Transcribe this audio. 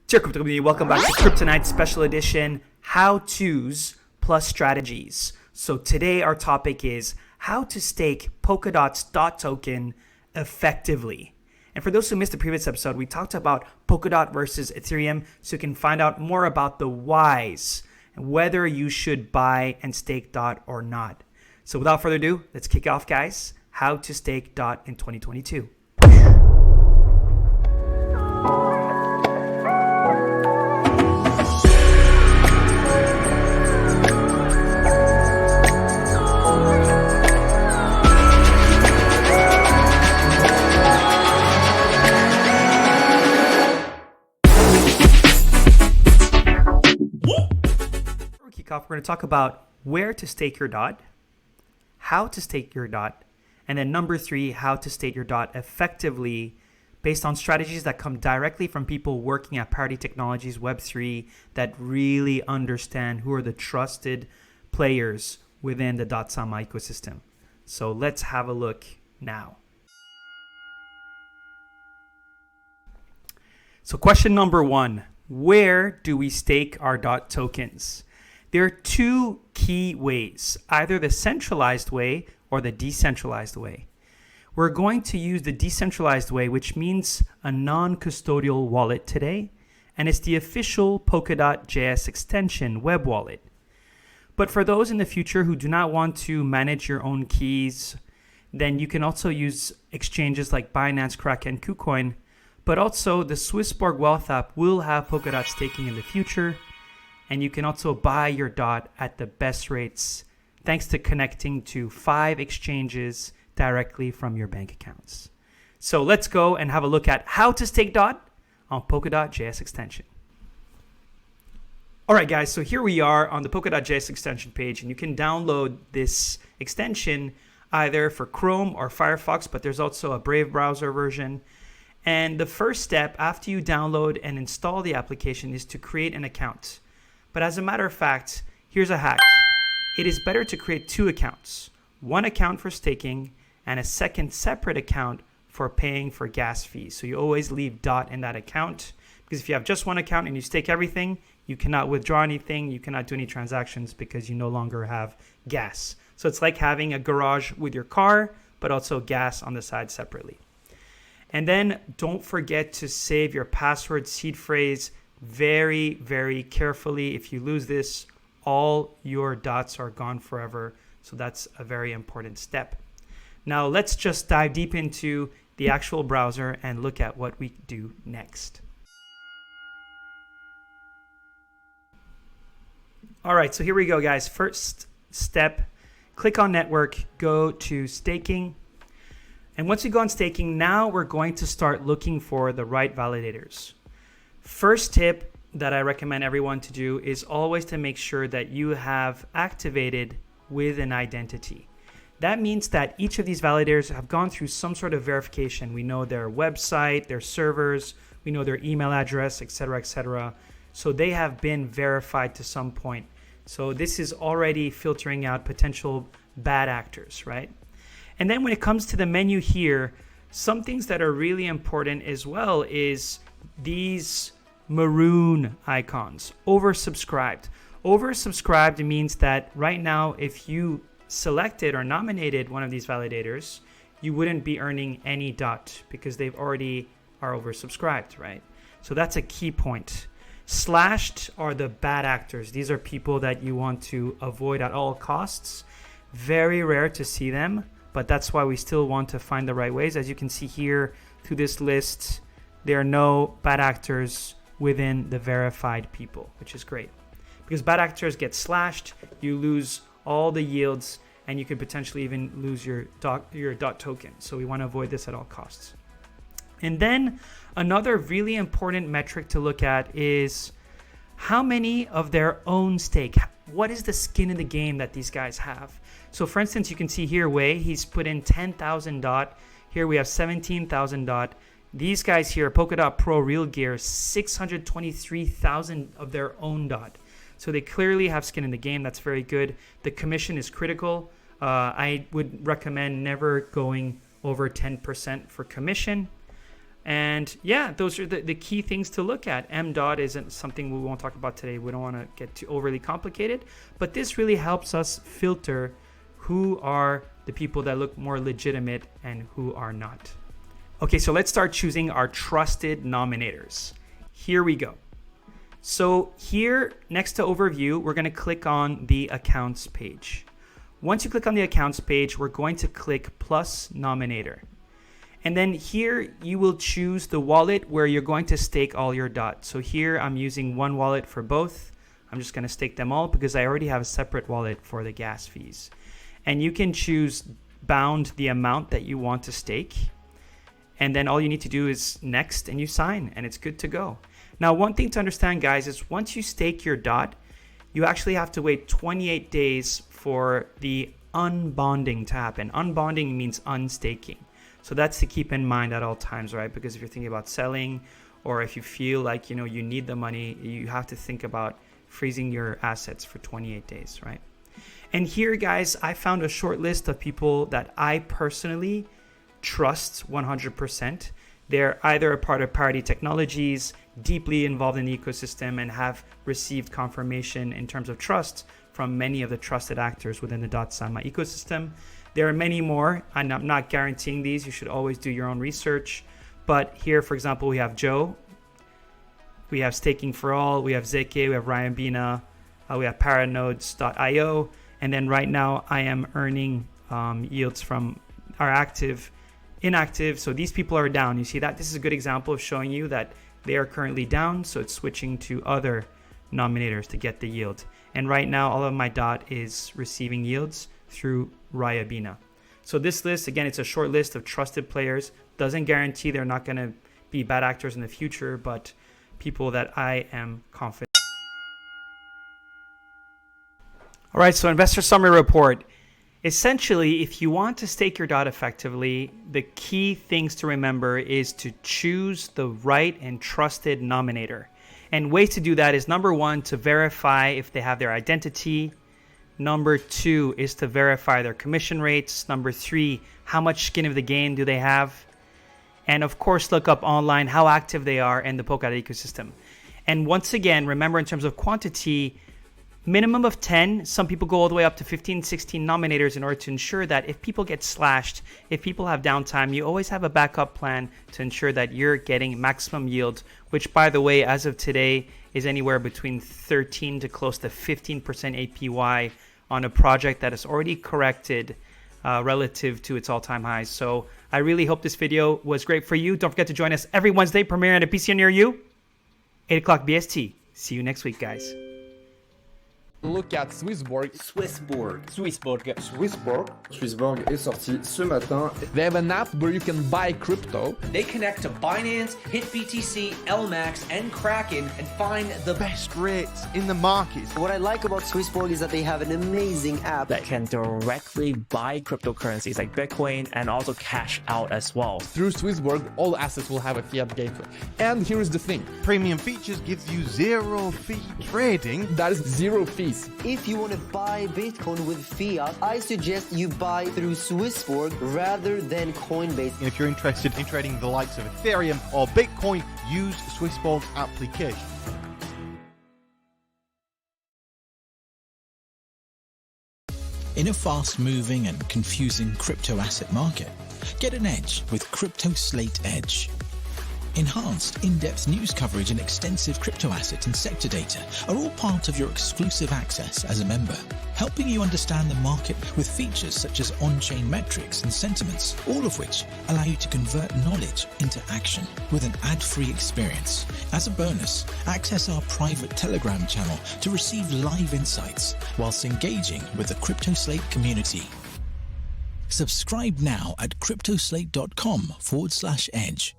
Dear Crypto Community, welcome back to Kryptonite Special Edition, How-Tos plus Strategies. So today our topic is how to stake Polkadot's DOT token effectively. And for those who missed the previous episode, we talked about Polkadot versus Ethereum, so you can find out more about the whys and whether you should buy and stake DOT or not. So without further ado, let's kick off, guys. How to stake DOT in 2022. We're going to talk about where to stake your DOT, how to stake your DOT, and then number 3, how to stake your DOT effectively based on strategies that come directly from people working at Parity Technologies Web3 that really understand who are the trusted players within the DotSama ecosystem. So let's have a look now. So question number 1, where do we stake our DOT tokens? There are 2 key ways, either the centralized way or the decentralized way. We're going to use the decentralized way, which means a non-custodial wallet today, and it's the official Polkadot.js extension web wallet. But for those in the future who do not want to manage your own keys, then you can also use exchanges like Binance, Kraken, KuCoin, but also the Swissborg Wealth app will have Polkadot staking in the future. And you can also buy your DOT at the best rates thanks to connecting to 5 exchanges directly from your bank accounts. So let's go and have a look at how to stake DOT on Polkadot.js extension. All right, guys, so here we are on the Polkadot.js extension page, and you can download this extension either for Chrome or Firefox, but there's also a Brave browser version. And the first step after you download and install the application is to create an account. But as a matter of fact, here's a hack. It is better to create 2 accounts, one account for staking and a second separate account for paying for gas fees. So you always leave DOT in that account, because if you have just one account and you stake everything, you cannot withdraw anything, you cannot do any transactions because you no longer have gas. So it's like having a garage with your car, but also gas on the side separately. And then don't forget to save your password seed phrase very, very carefully. If you lose this, all your DOTs are gone forever. So that's a very important step. Now let's just dive deep into the actual browser and look at what we do next. All right, so here we go, guys. First step, click on network, go to staking. And once you go on staking, now we're going to start looking for the right validators. First tip that I recommend everyone to do is always to make sure that you have activated with an identity. That means that each of these validators have gone through some sort of verification. We know their website, their servers, we know their email address, etc., etc. So they have been verified to some point. So this is already filtering out potential bad actors, right? And then when it comes to the menu here, some things that are really important as well is these maroon icons, oversubscribed. Oversubscribed means that right now, if you selected or nominated one of these validators, you wouldn't be earning any DOT because they've already are oversubscribed, right? So that's a key point. Slashed are the bad actors. These are people that you want to avoid at all costs. Very rare to see them, but that's why we still want to find the right ways. As you can see here through this list, there are no bad actors within the verified people, which is great. Because bad actors get slashed, you lose all the yields, and you could potentially even lose your DOT token. So we want to avoid this at all costs. And then another really important metric to look at is how many of their own stake. What is the skin in the game that these guys have? So for instance, you can see here, Wei, he's put in 10,000 DOT. Here we have 17,000 DOT. These guys here, Polkadot Pro Real Gear, 623,000 of their own DOT. So they clearly have skin in the game. That's very good. The commission is critical. I would recommend never going over 10% for commission. And yeah, those are the key things to look at. M.dot isn't something we won't talk about today. We don't want to get too overly complicated, but this really helps us filter who are the people that look more legitimate and who are not. Okay, so let's start choosing our trusted nominators. Here we go. So here, next to overview, we're going to click on the accounts page. Once you click on the accounts page, we're going to click plus nominator. And then here you will choose the wallet where you're going to stake all your DOT. So here I'm using one wallet for both. I'm just going to stake them all because I already have a separate wallet for the gas fees. And you can choose bound the amount that you want to stake. And then all you need to do is next and you sign and it's good to go. Now, one thing to understand, guys, is once you stake your DOT, you actually have to wait 28 days for the unbonding to happen. Unbonding means unstaking. So that's to keep in mind at all times, right? Because if you're thinking about selling or if you feel like, you need the money, you have to think about freezing your assets for 28 days, right? And here, guys, I found a short list of people that I personally trust 100%. They're either a part of Parity Technologies, deeply involved in the ecosystem, and have received confirmation in terms of trust from many of the trusted actors within the Sanma ecosystem. There are many more, and I'm not guaranteeing these. You should always do your own research. But here, for example, we have Joe. We have Staking for All. We have Zeke. We have Ryan Bina. We have Paranodes.io. And then right now, I am earning yields from our inactive. So these people are down. You see that? This is a good example of showing you that they are currently down. So it's switching to other nominators to get the yield. And right now, all of my DOT is receiving yields through Raya Bina. So this list, again, it's a short list of trusted players. Doesn't guarantee they're not going to be bad actors in the future, but people that I am confident. All right, so investor summary report. Essentially, if you want to stake your DOT effectively, the key things to remember is to choose the right and trusted nominator. And ways to do that is, number one, to verify if they have their identity. Number two is to verify their commission rates. Number three, how much skin of the game do they have? And of course, look up online how active they are in the Polkadot ecosystem. And once again, remember in terms of quantity, minimum of 10, some people go all the way up to 15, 16 nominators in order to ensure that if people get slashed, if people have downtime, you always have a backup plan to ensure that you're getting maximum yield, which, by the way, as of today, is anywhere between 13 to close to 15% APY on a project that has already corrected relative to its all-time highs. So I really hope this video was great for you. Don't forget to join us every Wednesday, premiering at a PC near you, 8 o'clock BST. See you next week, guys. Look at Swissborg. Swissborg est sorti ce matin. They have an app where you can buy crypto. They connect to Binance, HitBTC, LMAX, and Kraken and find the best rates in the market. What I like about Swissborg is that they have an amazing app that can directly buy cryptocurrencies like Bitcoin and also cash out as well. Through Swissborg, all assets will have a fiat gateway. And here is the thing. Premium features gives you zero fee trading. That is zero fees. If you want to buy Bitcoin with fiat, I suggest you buy through Swissborg rather than Coinbase. And if you're interested in trading the likes of Ethereum or Bitcoin, use Swissborg's application. In a fast-moving and confusing crypto asset market, get an edge with Crypto Slate Edge. Enhanced, in-depth news coverage and extensive crypto asset and sector data are all part of your exclusive access as a member, helping you understand the market with features such as on-chain metrics and sentiments, all of which allow you to convert knowledge into action with an ad-free experience. As a bonus, access our private Telegram channel to receive live insights whilst engaging with the Crypto Slate community. Subscribe now at cryptoslate.com/edge.